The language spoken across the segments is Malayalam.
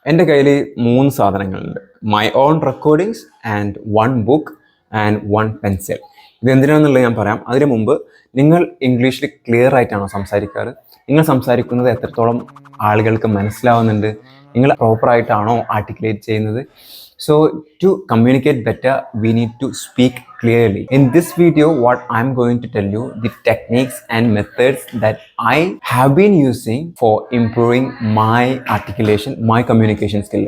എൻ്റെ കയ്യിൽ 3 സാധനങ്ങളുണ്ട്. My own recordings and 1 book and 1 pencil. ഇതെന്തിനാണെന്നുള്ളത് ഞാൻ പറയാം. അതിനു മുമ്പ് നിങ്ങൾ ഇംഗ്ലീഷിൽ ക്ലിയർ ആയിട്ടാണോ സംസാരിക്കാറ്? നിങ്ങൾ സംസാരിക്കുന്നത് എത്രത്തോളം ആളുകൾക്ക് മനസ്സിലാവുന്നുണ്ട്? നിങ്ങൾ പ്രോപ്പറായിട്ടാണോ ആർട്ടിക്കുലേറ്റ് ചെയ്യുന്നത്? So to communicate better, we need to speak clearly. In this video, what I'm going to tell you the techniques and methods that I have been using for improving my articulation, my communication skill.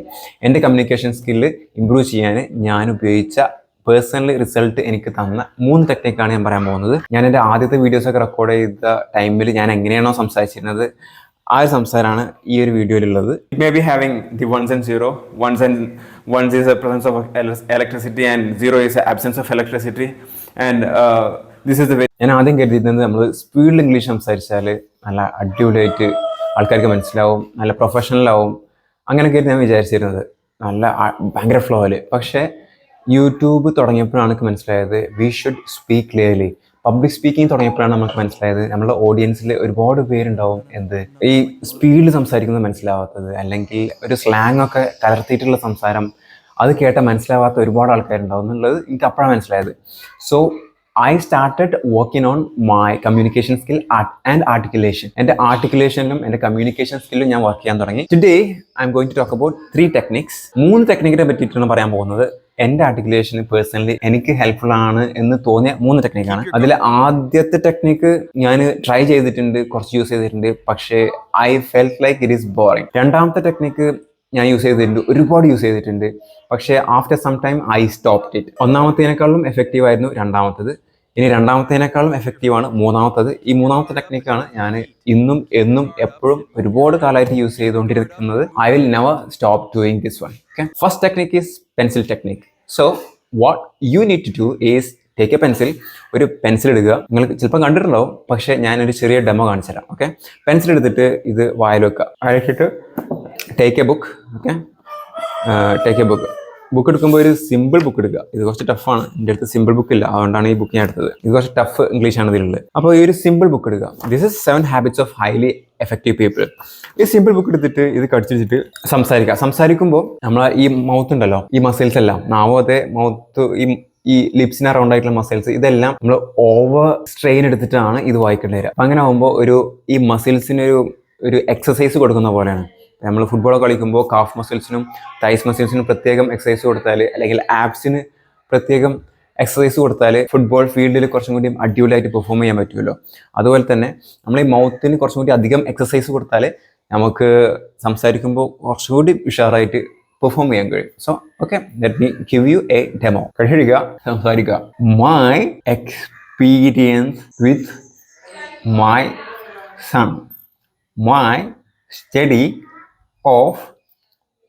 എൻ്റെ communication skill improve ചെയ്യാൻ ഞാൻ ഉപയോഗിച്ച പേഴ്സണൽ റിസൾട്ട് എനിക്ക് തന്ന 3 ടെക്നിക്കാണ് ഞാൻ പറയാൻ പോകുന്നത്. ഞാൻ എൻ്റെ ആദ്യത്തെ വീഡിയോസൊക്കെ റെക്കോർഡ് ചെയ്ത ടൈമിൽ ഞാൻ എങ്ങനെയാണോ സംസാരിച്ചിരുന്നത് ആ ഒരു സംസാരമാണ് ഈ ഒരു വീഡിയോയിലുള്ളത്. It may be having the ones and zero. Ones is a presence of electricity and zero is a absence of electricity and this is the way. ഞാൻ ആദ്യം കരുതിയിരുന്നത് നമ്മൾ സ്പീഡിൽ ഇംഗ്ലീഷ് സംസാരിച്ചാൽ നല്ല അടിപൊളിയായിട്ട് ആൾക്കാർക്ക് മനസ്സിലാവും, നല്ല പ്രൊഫഷണലാവും, അങ്ങനെയൊക്കെയായിട്ട് ഞാൻ വിചാരിച്ചിരുന്നത്, നല്ല ഭയങ്കര ഫ്ലോയിൽ. പക്ഷേ യൂട്യൂബ് തുടങ്ങിയപ്പോഴാണ് എനിക്ക് മനസ്സിലായത് we should speak clearly. Public speaking തുടങ്ങിയപ്പോഴാണ് നമുക്ക് മനസ്സിലായത് നമ്മുടെ ഓഡിയൻസിൽ ഒരുപാട് പേരുണ്ടാവും ഈ സ്പീഡിൽ സംസാരിക്കുന്നത് മനസ്സിലാവാത്തത്, അല്ലെങ്കിൽ ഒരു സ്ലാങ് ഒക്കെ കലർത്തിയിട്ടുള്ള സംസാരം അത് കേട്ടാൽ മനസ്സിലാവാത്ത ഒരുപാട് ആൾക്കാരുണ്ടാവും എന്നുള്ളത് എനിക്ക് അപ്പോഴാണ് മനസ്സിലായത്. So I started working on my communication skill and articulation. എൻ്റെ ആർട്ടിക്കുലേഷനിലും എൻ്റെ കമ്മ്യൂണിക്കേഷൻ സ്കില്ലും ഞാൻ വർക്ക് ചെയ്യാൻ തുടങ്ങി. Today I am going to talk about 3 techniques. 3 ടെക്നിക്കിനെ പറ്റിയിട്ടാണ് പറയാൻ പോകുന്നത്. എൻ്റെ ആർട്ടിക്കുലേഷന് പേഴ്സണലി എനിക്ക് ഹെൽപ്ഫുൾ ആണ് എന്ന് തോന്നിയ 3 ടെക്നിക്കാണ്. അതിൽ ആദ്യത്തെ ടെക്നിക്ക് ഞാൻ ട്രൈ ചെയ്തിട്ടുണ്ട്, കുറച്ച് യൂസ് ചെയ്തിട്ടുണ്ട്, പക്ഷേ I felt like it is boring. രണ്ടാമത്തെ ടെക്നിക്ക് ഞാൻ യൂസ് ചെയ്തിട്ടുണ്ട്, ഒരുപാട് യൂസ് ചെയ്തിട്ടുണ്ട്, പക്ഷേ after some time I stopped it. ഒന്നാമത്തേനേക്കാളും എഫക്റ്റീവ് ആയിരുന്നു രണ്ടാമത്തത്. ഇനി രണ്ടാമത്തേനേക്കാളും എഫക്റ്റീവാണ് മൂന്നാമത്തത്. ഈ മൂന്നാമത്തെ ടെക്നിക്കാണ് ഞാൻ ഇന്നും എന്നും എപ്പോഴും ഒരുപാട് കാലമായിട്ട് യൂസ് ചെയ്തുകൊണ്ടിരിക്കുന്നത്. I will never stop doing this one. Okay, first technique is pencil technique. So what you need to do is take a pencil. ഒരു പെൻസിൽ എടുക്കുക. നിങ്ങൾ ചിലപ്പോൾ കണ്ടിട്ടുണ്ടാവും, പക്ഷേ ഞാനൊരു ചെറിയ ഡെമോ കാണിച്ചു തരാം. ഓക്കെ, പെൻസിൽ എടുത്തിട്ട് ഇത് വായിൽ വെക്കുക. അയച്ചിട്ട് take A book. Okay, take A book. Book എടുക്കുമ്പോൾ ഒരു സിമ്പിൾ ബുക്ക് എടുക്കുക. ഇത് കുറച്ച് ടഫാണ്, എൻ്റെ അടുത്ത് സിമ്പിൾ ബുക്ക് ഇല്ല, അതുകൊണ്ടാണ് ഈ ബുക്ക് ഞാൻ എടുത്തത്. ഇത് കുറച്ച് ടഫ് ഇംഗ്ലീഷാണ് ഇതിലുള്ളത്. അപ്പോൾ ഈ ഒരു സിമ്പിൾ ബുക്ക് എടുക്കുക. This is 7 habits of highly effective people. ഈ സിമ്പിൾ ബുക്ക് എടുത്തിട്ട് ഇത് കടിച്ചിട്ട് സംസാരിക്കുക. സംസാരിക്കുമ്പോൾ നമ്മൾ ഈ മൗത്ത് ഉണ്ടല്ലോ, ഈ മസിൽസ് എല്ലാം, നാവത്തെ മൗത്ത്, ഈ ലിപ്സിന് അറൗണ്ട് ആയിട്ടുള്ള മസിൽസ്, ഇതെല്ലാം നമ്മൾ ഓവർ സ്ട്രെയിൻ എടുത്തിട്ടാണ് ഇത് വായിക്കേണ്ടി വരിക. അപ്പം അങ്ങനെ ആകുമ്പോൾ ഈ മസിൽസിന് ഒരു എക്സസൈസ് കൊടുക്കുന്ന പോലെയാണ്. നമ്മൾ ഫുട്ബോളൊക്കെ കളിക്കുമ്പോൾ കാഫ് മസിൽസിനും തൈസ് മസിൽസിനും പ്രത്യേകം എക്സസൈസ് കൊടുത്താൽ, അല്ലെങ്കിൽ ആബ്സിന് പ്രത്യേകം എക്സസൈസ് കൊടുത്താൽ ഫുട്ബോൾ ഫീൽഡിൽ കുറച്ചും കൂടി അടിപൊളിയായിട്ട് പെർഫോം ചെയ്യാൻ പറ്റുമല്ലോ. അതുപോലെ തന്നെ നമ്മൾ ഈ മൗത്തിന് കുറച്ചും കൂടി അധികം എക്സസൈസ് കൊടുത്താൽ നമുക്ക് സംസാരിക്കുമ്പോൾ കുറച്ചുകൂടി ഉഷാറായിട്ട് പെർഫോം ചെയ്യാൻ കഴിയും. So okay, let me give you A demo. കഴിയുക, സംസാരിക്കുക. My experience with my son, my study of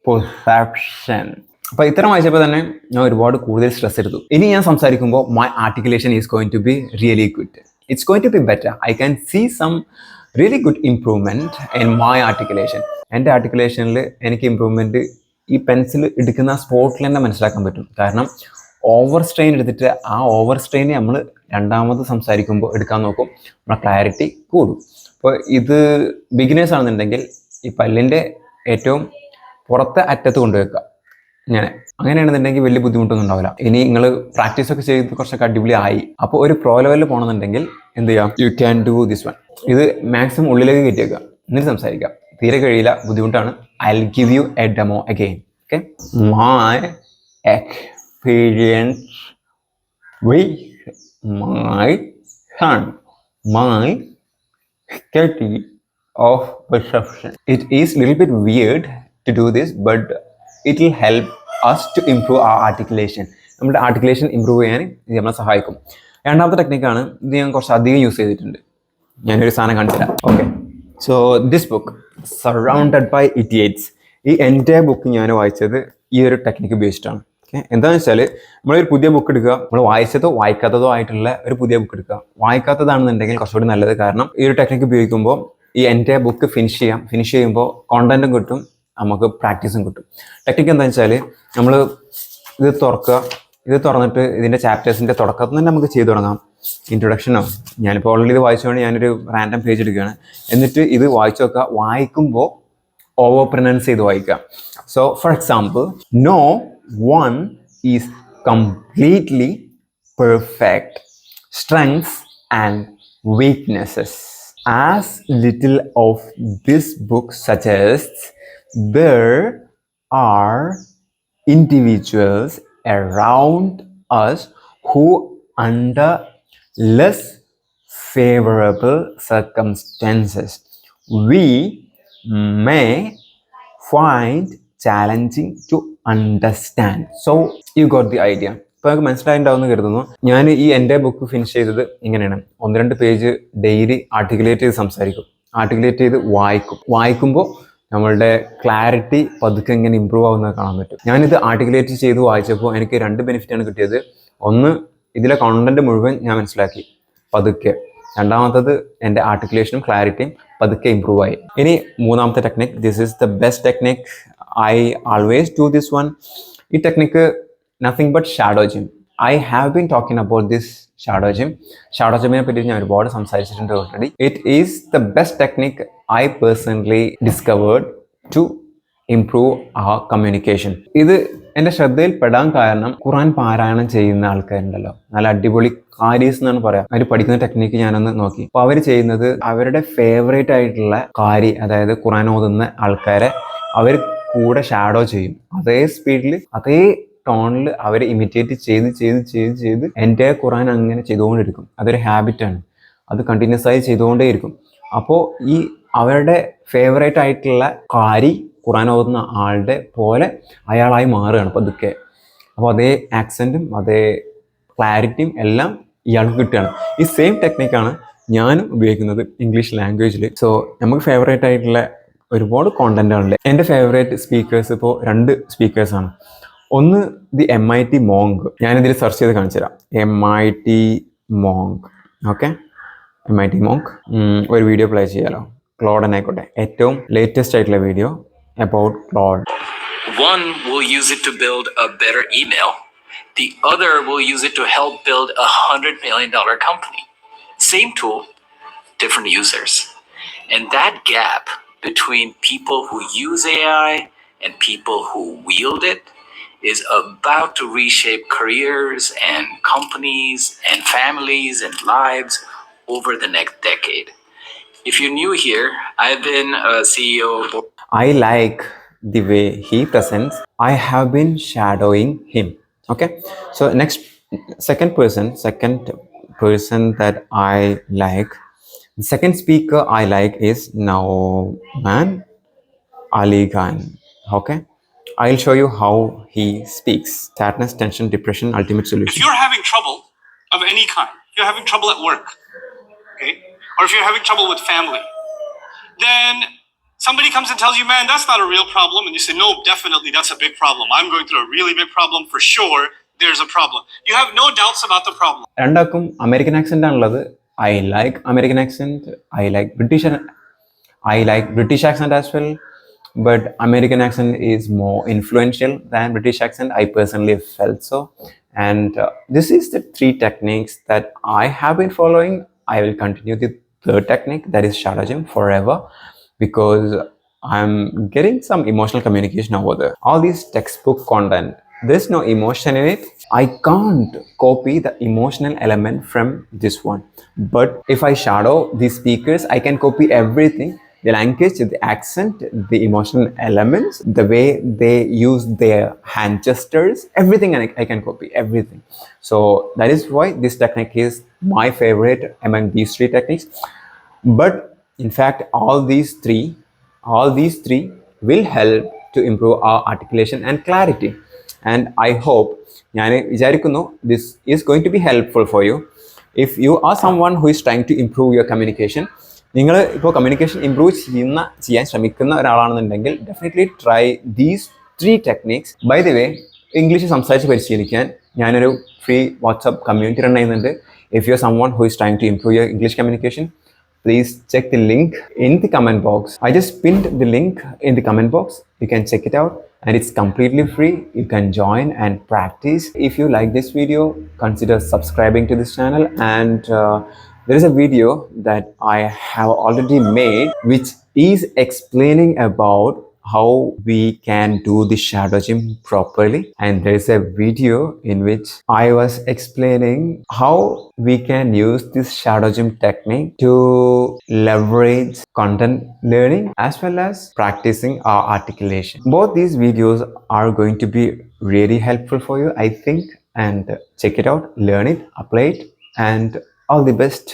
perception. അപ്പോൾ ഇത്തരം വായിച്ചപ്പോൾ തന്നെ ഞാൻ ഒരുപാട് കൂടുതൽ സ്ട്രെസ് എടുത്തു. ഇനി ഞാൻ സംസാരിക്കുമ്പോൾ my articulation is going to be really good. It's going to be better. I can see some really good improvement in my articulation. എൻ്റെ ആർട്ടിക്കുലേഷനിൽ എനിക്ക് ഇമ്പ്രൂവ്മെൻറ്റ് ഈ പെൻസിൽ എടുക്കുന്ന സ്പോട്ടിൽ തന്നെ മനസ്സിലാക്കാൻ പറ്റും. കാരണം ഓവർ സ്ട്രെയിൻ എടുത്തിട്ട് ആ ഓവർ സ്ട്രെയിനെ നമ്മൾ രണ്ടാമത് സംസാരിക്കുമ്പോൾ എടുക്കാൻ നോക്കും, നമ്മുടെ ക്ലാരിറ്റി കൂടും. അപ്പോൾ ഇത് ബിഗിനേഴ്സ് ആണെന്നുണ്ടെങ്കിൽ ഈ പല്ലിൻ്റെ ഏറ്റവും പുറത്തെ അറ്റത്ത് കൊണ്ടുവയ്ക്കുക. അങ്ങനെയാണെന്നുണ്ടെങ്കിൽ വലിയ ബുദ്ധിമുട്ടൊന്നും ഉണ്ടാവില്ല. ഇനി നിങ്ങൾ പ്രാക്ടീസൊക്കെ ചെയ്ത് കുറച്ചൊക്കെ അടിപൊളി ആയി, അപ്പോൾ ഒരു പ്രോ ലെവലിൽ പോകണമെന്നുണ്ടെങ്കിൽ എന്ത് ചെയ്യാം, you can do this one. ഇത് മാക്സിമം ഉള്ളിലേക്ക് കയറ്റിയേക്കുക, എന്നിട്ട് സംസാരിക്കുക. തീരെ കഴിയില്ല, ബുദ്ധിമുട്ടാണ്. I will give you A demo again. Okay, my experience with my son, my study of perception. It is a little bit weird to do this, but it will help us to improve our articulation. നമ്മുടെ ആർട്ടിക്കുലേഷൻ ഇമ്പ്രൂവ് ചെയ്യാൻ ഇത് നമ്മളെ സഹായിക്കും. രണ്ടാമത്തെ ടെക്നിക്കാണ്, ഇത് ഞാൻ കുറച്ച് അധികം യൂസ് ചെയ്തിട്ടുണ്ട്. ഞാനൊരു സാധനം കണ്ടില്ല. Okay, so this book surrounded by idiots. ഈ എൻ്റെ ബുക്ക് ഞാൻ വായിച്ചത് ഈ ഒരു ടെക്നിക്ക് ഉപയോഗിച്ചിട്ടാണ്. ഓക്കെ, എന്താണെന്ന് വെച്ചാൽ നമ്മളൊരു പുതിയ ബുക്ക് എടുക്കുക. നമ്മൾ വായിച്ചതോ വായിക്കാത്തതോ ആയിട്ടുള്ള ഒരു പുതിയ ബുക്ക് എടുക്കുക. വായിക്കാത്തതാണെന്നുണ്ടെങ്കിൽ കുറച്ചുകൂടി നല്ലത്. കാരണം ഈ ഒരു ടെക്നിക്ക് ഉപയോഗിക്കുമ്പോൾ ഈ എൻ്റെ ബുക്ക് ഫിനിഷ് ചെയ്യുമ്പോൾ കോണ്ടന്റും കിട്ടും, നമുക്ക് പ്രാക്ടീസും കിട്ടും. ടെക്നിക്ക് എന്താണെന്ന് വെച്ചാൽ നമ്മൾ ഇത് തുറക്കുക. ഇത് തുറന്നിട്ട് ഇതിൻ്റെ ചാപ്റ്റേഴ്സിൻ്റെ തുടക്കത്തിൽ തന്നെ നമുക്ക് ചെയ്തു തുടങ്ങാം. ഇൻട്രൊഡക്ഷനോ, ഞാനിപ്പോൾ ഓൾറെഡി ഇത് വായിച്ചുകൊണ്ട് ഞാനൊരു റാൻഡം പേജ് എടുക്കുകയാണ്. എന്നിട്ട് ഇത് വായിച്ചു നോക്കുക. വായിക്കുമ്പോൾ ഓവർ പ്രൊനൗൺസ് ചെയ്ത് വായിക്കുക. So for example, no one is completely perfect. Strengths and weaknesses. As little of this book suggests, there are individuals around us who, under less favorable circumstances, we may find challenging to understand. So you got the idea. ഇപ്പോൾ നമുക്ക് മനസ്സിലായിട്ടുണ്ടാവുമെന്ന് കരുതുന്നു. ഞാൻ ഈ എൻ്റെ ബുക്ക് ഫിനിഷ് ചെയ്തത് ഇങ്ങനെയാണ്. 1-2 പേജ് ഡെയിലി ആർട്ടിക്കുലേറ്റ് ചെയ്ത് സംസാരിക്കും, ആർട്ടിക്കുലേറ്റ് ചെയ്ത് വായിക്കുമ്പോൾ നമ്മളുടെ ക്ലാരിറ്റി പതുക്കെ ഇങ്ങനെ ഇമ്പ്രൂവ് ആവുന്നത് കാണാൻ പറ്റും. ഞാനിത് ആർട്ടിക്കുലേറ്റ് ചെയ്ത് വായിച്ചപ്പോൾ എനിക്ക് 2 ബെനിഫിറ്റാണ് കിട്ടിയത്. ഒന്ന്, ഇതിലെ കോണ്ടന്റ് മുഴുവൻ ഞാൻ മനസ്സിലാക്കി പതുക്കെ. രണ്ടാമത്തത്, എൻ്റെ ആർട്ടിക്കുലേഷനും ക്ലാരിറ്റിയും പതുക്കെ ഇമ്പ്രൂവ് ആയി. ഇനി മൂന്നാമത്തെ technique, this is the best technique. I always do this one. ഈ technique nothing but shadow gym. I have been talking about this shadow gym. Shadow gym-നെ പറ്റി ഞാൻ ഒരുപാട് സംസാരിച്ചിട്ടുണ്ട് already. It is the best technique I personally discovered to improve our communication. ഇത് എൻ്റെ ശ്രദ്ധയിൽ പെടാൻ കാരണം, ഖുർആൻ പാരായണം ചെയ്യുന്ന ആൾക്കാരുണ്ടല്ലോ, നല്ല അടിപൊളി കാരീസ് എന്നാണ് പറയാം, അവർ പഠിക്കുന്ന ടെക്നിക്ക് ഞാനൊന്ന് നോക്കി. അപ്പോൾ അവർ ചെയ്യുന്നത്, അവരുടെ ഫേവറേറ്റ് ആയിട്ടുള്ള കാരി, അതായത് ഖുർആൻ ഓതുന്ന ആൾക്കാരെ അവർ കൂടെ ഷാഡോ ചെയ്യും. അതേ സ്പീഡിൽ അതേ ടോണിൽ അവരെ ഇമിറ്റേറ്റ് ചെയ്ത് എൻ്റെ ഖുർആൻ അങ്ങനെ ചെയ്തുകൊണ്ടിരിക്കും. അതൊരു ഹാബിറ്റാണ്, അത് കണ്ടിന്യൂസ് ആയി ചെയ്തുകൊണ്ടേയിരിക്കും. അപ്പോൾ ഈ അവരുടെ ഫേവറേറ്റ് ആയിട്ടുള്ള കാരി ഖുർആൻ ഓതുന്ന ആളുടെ പോലെ അയാളായി മാറുകയാണ് പതുക്കെ. അപ്പോൾ അതേ ആക്സൻറ്റും അതേ ക്ലാരിറ്റിയും എല്ലാം ഇയാൾക്ക് കിട്ടുകയാണ്. ഈ സെയിം ടെക്നിക്കാണ് ഞാനും ഉപയോഗിക്കുന്നത് ഇംഗ്ലീഷ് ലാംഗ്വേജിൽ. സോ നമുക്ക് ഫേവറേറ്റ് ആയിട്ടുള്ള ഒരുപാട് കോണ്ടന്റുകളുണ്ട്. എൻ്റെ ഫേവറേറ്റ് സ്പീക്കേഴ്സ് ഇപ്പോൾ 2 സ്പീക്കേഴ്സാണ്. ഒന്ന് ദി MIT മോങ്ക്. ഞാനിതിൽ സെർച്ച് ചെയ്ത് കാണിച്ചു തരാം. MIT monk. Okay, MIT monk. ഒരു വീഡിയോ പ്ലേ ചെയ്യാലോ. ക്ലോഡ് ആയിക്കോട്ടെ, ഏറ്റവും ലേറ്റസ്റ്റ് ആയിട്ടുള്ള video about Claude. One will use it to build a better email. The other will use it to help build $100 million company. Same tool, different users. And that gap between people who use AI and people who wield it is about to reshape careers and companies and families and lives over the next decade. If you're new here, I've been a CEO. I like the way he presents. I have been shadowing him. Okay, so second person that I like, the second speaker I like is Nauman Ali Khan. Okay, I'll show you how he speaks. Sadness, tension, depression, ultimate solution. If you're having trouble of any kind, if you're having trouble at work, okay, or if you're having trouble with family, then somebody comes and tells you, man, that's not a real problem. And you say, no, definitely that's a big problem. I'm going through a really big problem for sure. There's a problem. You have no doubts about the problem. രണ്ടാക്കും അമേരിക്കൻ ആക്സെന്റ് ആണുള്ളത്. I like American accent. I like British accent as well. But American accent is more influential than British accent. I personally felt so. And this is the 3 techniques that I have been following. I will continue the 3rd technique, that is shadow gym, forever, because I'm getting some emotional communication over there. All these textbook content, there's no emotion in it. I can't copy the emotional element from this one. But if I shadow these speakers, I can copy everything. The language, the accent, the emotional elements, the way they use their hand gestures, everything I can copy, everything. So that is why this technique is my favorite among these 3 techniques. But in fact, all these three will help to improve our articulation and clarity. And I hope, ഞാൻ വിചാരിക്കുന്നു, this is going to be helpful for you. If you are someone who is trying to improve your communication, നിങ്ങൾ ഇപ്പോൾ കമ്മ്യൂണിക്കേഷൻ ഇംപ്രൂവ് ചെയ്യാൻ ശ്രമിക്കുന്ന ഒരാളാണെന്നുണ്ടെങ്കിൽ definitely try these 3 techniques. By the way, English സംസാരിച്ച് പരിശീലിക്കാൻ ഞാനൊരു ഫ്രീ വാട്സപ്പ് കമ്മ്യൂണിറ്റി റൺ ചെയ്യുന്നുണ്ട്. If you are someone who is trying to improve your English communication, please check the link in the comment box. I just pinned the link in the comment box. You can check it out and it's completely free. You can join and practice. If you like this video, consider subscribing to this channel and there is a video that I have already made which is explaining about how we can do the shadow gym properly, and there is a video in which I was explaining how we can use this shadow gym technique to leverage content learning as well as practicing our articulation. Both these videos are going to be really helpful for you, I think, and check it out, learn it, apply it, and all the best.